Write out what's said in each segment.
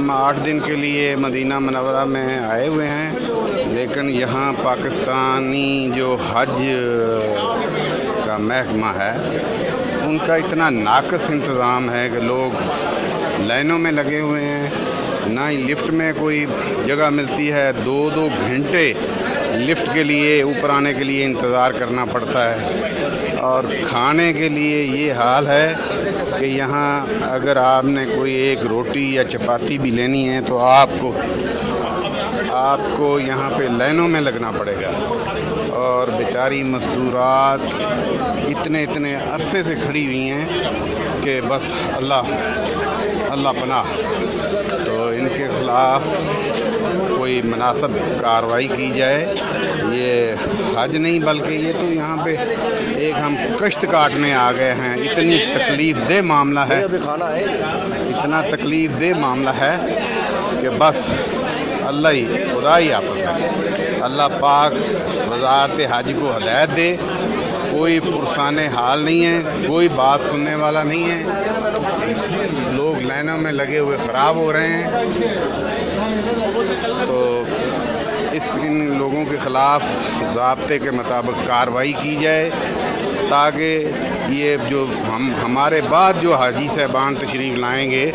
हम 8 दिन के लिए मदीना मनव्वरा में आए हुए हैं, लेकिन यहाँ पाकिस्तानी जो हज का महकमा है उनका इतना नाक़िस इंतज़ाम है कि लोग लाइनों में लगे हुए हैं। ना ही लिफ्ट में कोई जगह मिलती है, 2-2 घंटे लिफ्ट के लिए ऊपर आने के लिए इंतज़ार करना पड़ता है। और खाने के लिए ये हाल है कि यहाँ अगर आपने कोई एक रोटी या चपाती भी लेनी है तो आपको यहाँ पे लाइनों में लगना पड़ेगा। और बेचारी मज़दूरात इतने अरसे से खड़ी हुई हैं कि बस अल्लाह पनाह। तो इनके ख़िलाफ़ कोई मुनासिब कार्रवाई की जाए। ये हज नहीं बल्कि ये तो यहाँ पे एक हम कश्त काटने आ गए हैं। इतनी तकलीफ़ दे मामला है, इतना तकलीफ़ दे मामला है कि बस अल्लाह ही खुदा ही आपस है। अल्लाह पाक वज़ारत हज को हिदायत दे। कोई पुरसाने हाल नहीं है, कोई बात सुनने वाला नहीं है। लोग लाइनों में लगे हुए ख़राब हो रहे हैं। तो इन लोगों के ख़िलाफ़ ज़ाब्ते के मुताबिक कार्रवाई की जाए ताकि ये जो हमारे बाद जो हाजी साहबान तशरीफ़ लाएंगे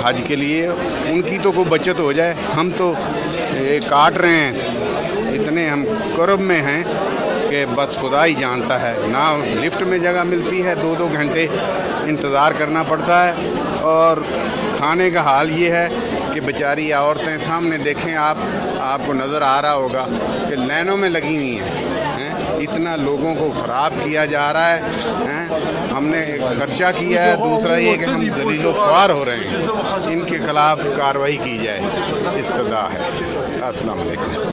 हज के लिए उनकी तो कोई बचत हो जाए। हम तो ये काट रहे हैं, इतने हम कर्ब में हैं कि बस खुदा ही जानता है। ना लिफ्ट में जगह मिलती है, 2-2 घंटे इंतज़ार करना पड़ता है। और खाने का हाल ये है कि बेचारी औरतें सामने देखें, आपको नज़र आ रहा होगा कि लाइनों में लगी हुई हैं। इतना लोगों को ख़राब किया जा रहा है। हमने खर्चा किया है, दूसरा ये कि हम दलीलो ख्वार हो रहे हैं। इनके ख़िलाफ़ कार्रवाई की जाए, इस्तदा है। अस्सलाम वालेकुम।